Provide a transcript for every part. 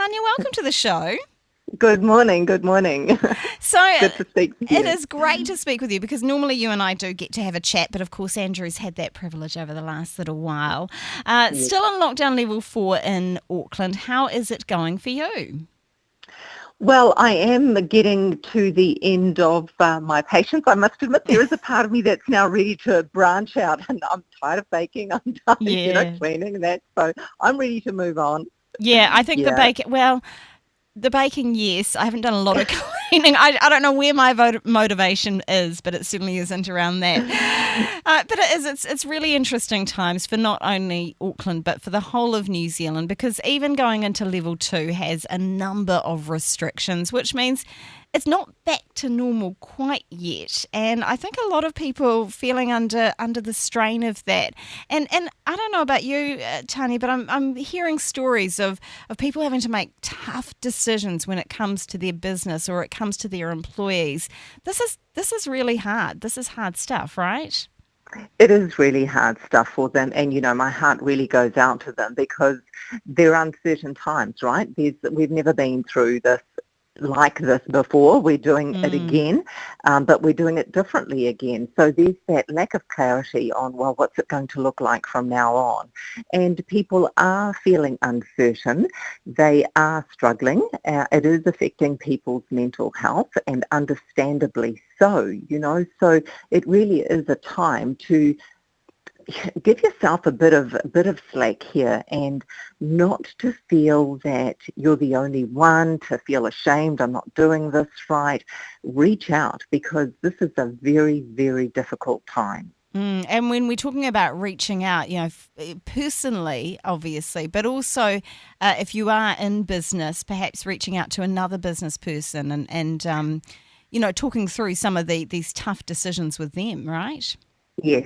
Tanya, welcome to the show. Good morning. So Good to speak with you. It is great to speak with you because normally you and I do get to have a chat, but of course Andrew's had that privilege over the last little while. Still on lockdown level 4 in Auckland. How is it going for you? Well, I am getting to the end of my patience. I must admit there is a part of me that's now ready to branch out, and I'm tired of baking. I'm tired, cleaning and that. So I'm ready to move on. Yeah, I think the baking, yes. I haven't done a lot of cleaning. I don't know where my motivation is, but it certainly isn't around that. But it's really interesting times for not only Auckland, but for the whole of New Zealand, because even going into level 2 has a number of restrictions, which means it's not back to normal quite yet. And I think a lot of people feeling under the strain of that. And I don't know about you, Tanya, but I'm hearing stories of people having to make tough decisions when it comes to their business or it comes to their employees. This is really hard. This is hard stuff, right? It is really hard stuff for them, and my heart really goes out to them because they're uncertain times, right? We've never been through this like this before. We're doing it again, but we're doing it differently again. So there's that lack of clarity on, well, what's it going to look like from now on? And people are feeling uncertain. They are struggling. It is affecting people's mental health, and understandably so, So it really is a time to give yourself a bit of slack here, and not to feel that you're the only one, to feel ashamed, I'm not doing this right. Reach out, because this is a very, very difficult time. And when we're talking about reaching out, personally, obviously, but also if you are in business, perhaps reaching out to another business person and talking through some of these tough decisions with them, right? Yes.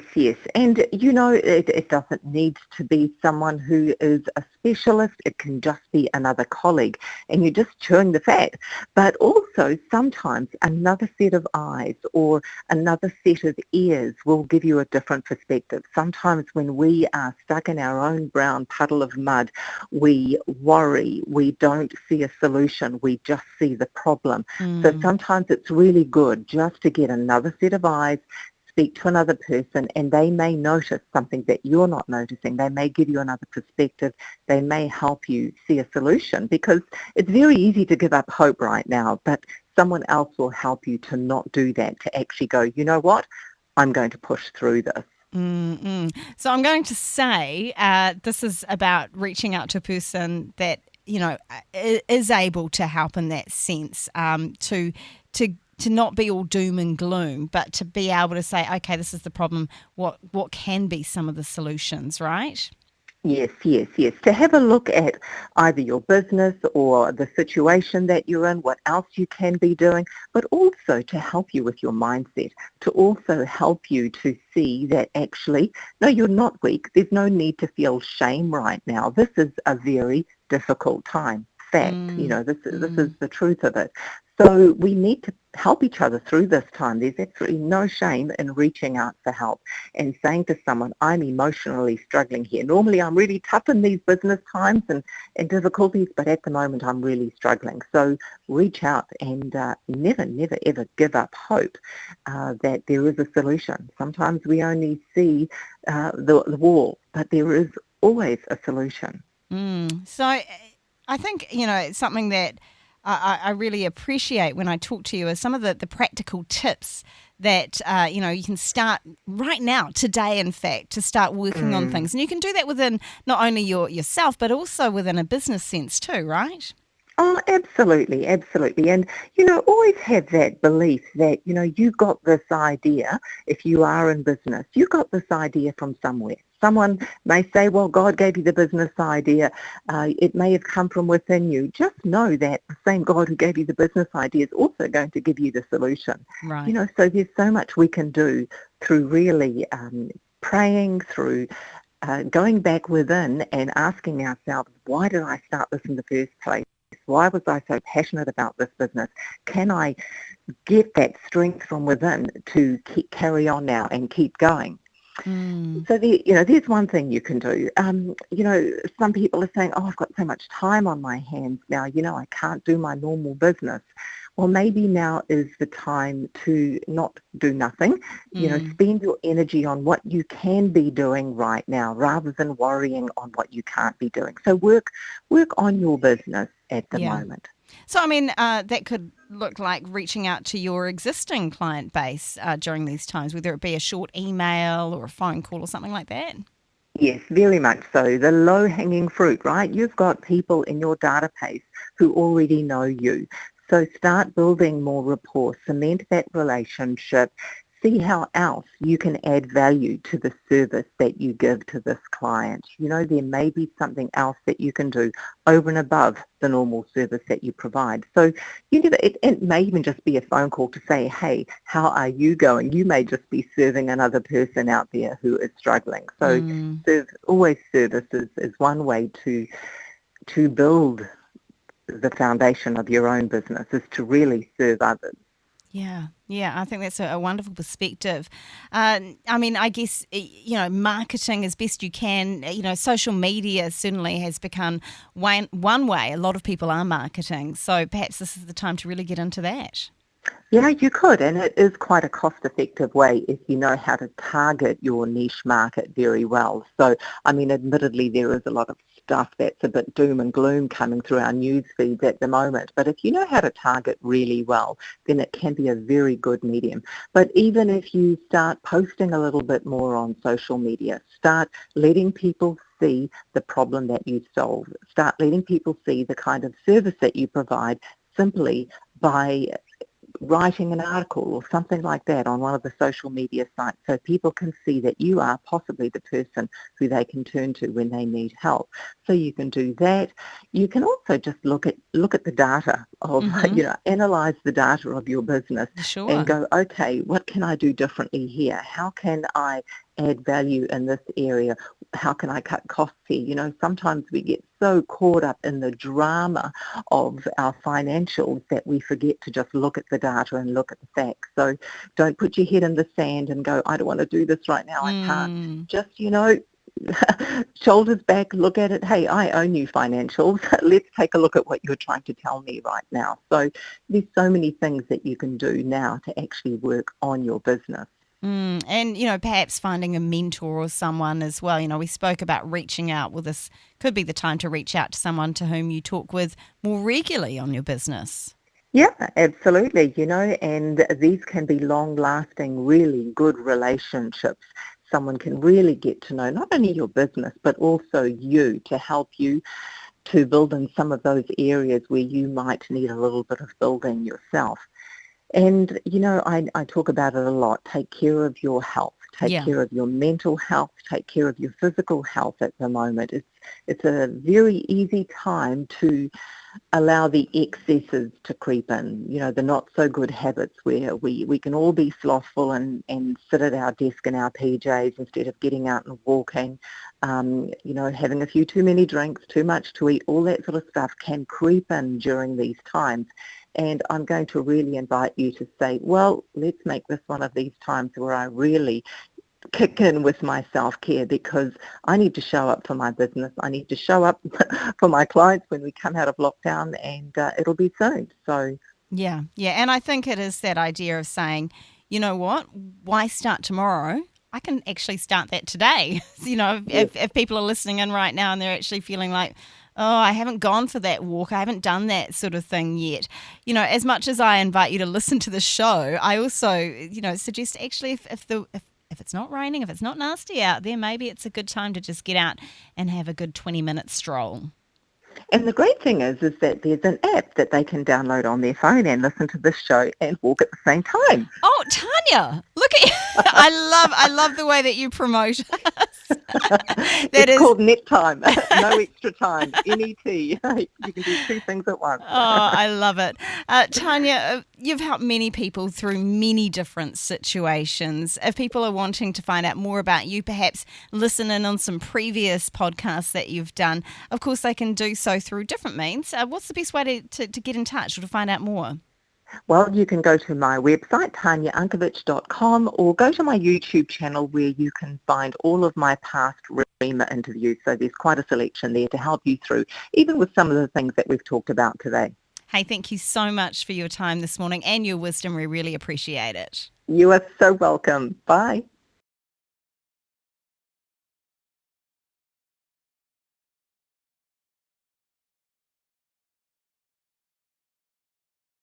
And, it doesn't need to be someone who is a specialist. It can just be another colleague, and you're just chewing the fat. But also sometimes another set of eyes or another set of ears will give you a different perspective. Sometimes when we are stuck in our own brown puddle of mud, we worry, we don't see a solution, we just see the problem. So sometimes it's really good just to get another set of eyes, speak to another person, and they may notice something that you're not noticing. They may give you another perspective. They may help you see a solution, because it's very easy to give up hope right now, but someone else will help you to not do that, to actually go, you know what, I'm going to push through this. So I'm going to say this is about reaching out to a person that, is able to help in that sense, to not be all doom and gloom, but to be able to say, okay, this is the problem. What can be some of the solutions, right? Yes. To have a look at either your business or the situation that you're in, what else you can be doing, but also to help you with your mindset, to also help you to see that actually, no, you're not weak. There's no need to feel shame right now. This is a very difficult time. Fact, this is the truth of it. So we need to help each other through this time. There's absolutely no shame in reaching out for help and saying to someone, I'm emotionally struggling here. Normally I'm really tough in these business times and difficulties, but at the moment I'm really struggling. So reach out and never, ever give up hope that there is a solution. Sometimes we only see the wall, but there is always a solution. So I think, it's something that I really appreciate when I talk to you is some of the practical tips that, you can start right now, today, in fact, to start working on things. And you can do that within not only yourself, but also within a business sense too, right? Oh, absolutely. And, always have that belief that, you got this idea. If you are in business, you got this idea from somewhere. Someone may say, well, God gave you the business idea. It may have come from within you. Just know that the same God who gave you the business idea is also going to give you the solution. Right. So there's so much we can do through really praying, through going back within and asking ourselves, why did I start this in the first place? Why was I so passionate about this business? Can I get that strength from within to carry on now and keep going? So there's one thing you can do. Some people are saying, "Oh, I've got so much time on my hands now. I can't do my normal business." Well, maybe now is the time to not do nothing. Spend your energy on what you can be doing right now, rather than worrying on what you can't be doing. So work on your business at the moment. So, that could look like reaching out to your existing client base during these times, whether it be a short email or a phone call or something like that. Yes, very much so. The low-hanging fruit, right? You've got people in your database who already know you. So start building more rapport, cement that relationship, see how else you can add value to the service that you give to this client. There may be something else that you can do over and above the normal service that you provide. So it may even just be a phone call to say, "Hey, how are you going?" You may just be serving another person out there who is struggling. So service is one way to build the foundation of your own business, is to really serve others. Yeah, I think that's a wonderful perspective. I guess, marketing as best you can. Social media certainly has become one way a lot of people are marketing. So perhaps this is the time to really get into that. Yeah, you could, and it is quite a cost-effective way if you know how to target your niche market very well. So, admittedly, there is a lot of stuff that's a bit doom and gloom coming through our news feeds at the moment. But if you know how to target really well, then it can be a very good medium. But even if you start posting a little bit more on social media, start letting people see the problem that you solve, start letting people see the kind of service that you provide simply by writing an article or something like that on one of the social media sites, so people can see that you are possibly the person who they can turn to when they need help. So you can do that. You can also just look at the data of, analyze the data of your business and go, okay, what can I do differently here? How can I add value in this area? How can I cut costs here? Sometimes we get so caught up in the drama of our financials that we forget to just look at the data and look at the facts. So don't put your head in the sand and go, "I don't want to do this right now, I can't." Just, shoulders back, look at it. Hey, I own you financials. Let's take a look at what you're trying to tell me right now. So there's so many things that you can do now to actually work on your business. And, perhaps finding a mentor or someone as well. We spoke about reaching out. Well, this could be the time to reach out to someone to whom you talk with more regularly on your business. Yeah, absolutely. And these can be long-lasting, really good relationships. Someone can really get to know not only your business, but also you, to help you to build in some of those areas where you might need a little bit of building yourself. And, I talk about it a lot. Take care of your health. Take care of your mental health. Take care of your physical health at the moment. It's a very easy time to allow the excesses to creep in, the not so good habits where we can all be slothful and sit at our desk in our PJs instead of getting out and walking, having a few too many drinks, too much to eat, all that sort of stuff can creep in during these times. And I'm going to really invite you to say, well, let's make this one of these times where I really kick in with my self-care, because I need to show up for my business. I need to show up for my clients when we come out of lockdown, and it'll be soon. So yeah. And I think it is that idea of saying, you know what, why start tomorrow? I can actually start that today. If people are listening in right now and they're actually feeling like, oh, I haven't gone for that walk, I haven't done that sort of thing yet. As much as I invite you to listen to the show, I also, suggest actually if it's not raining, if it's not nasty out there, maybe it's a good time to just get out and have a good 20-minute stroll. And the great thing is that there's an app that they can download on their phone and listen to this show and walk at the same time. Oh, Tanya, look at you. I love the way that you promote us. It's called net time. No extra time. NET. You can do two things at once. Oh, I love it. Tanya, you've helped many people through many different situations. If people are wanting to find out more about you, perhaps listen in on some previous podcasts that you've done, of course they can do so through different means. What's the best way to get in touch or to find out more? Well, you can go to my website, tanyaunkovich.com, or go to my YouTube channel where you can find all of my past Rhema interviews. So there's quite a selection there to help you through, even with some of the things that we've talked about today. Hey, thank you so much for your time this morning and your wisdom. We really appreciate it. You are so welcome. Bye.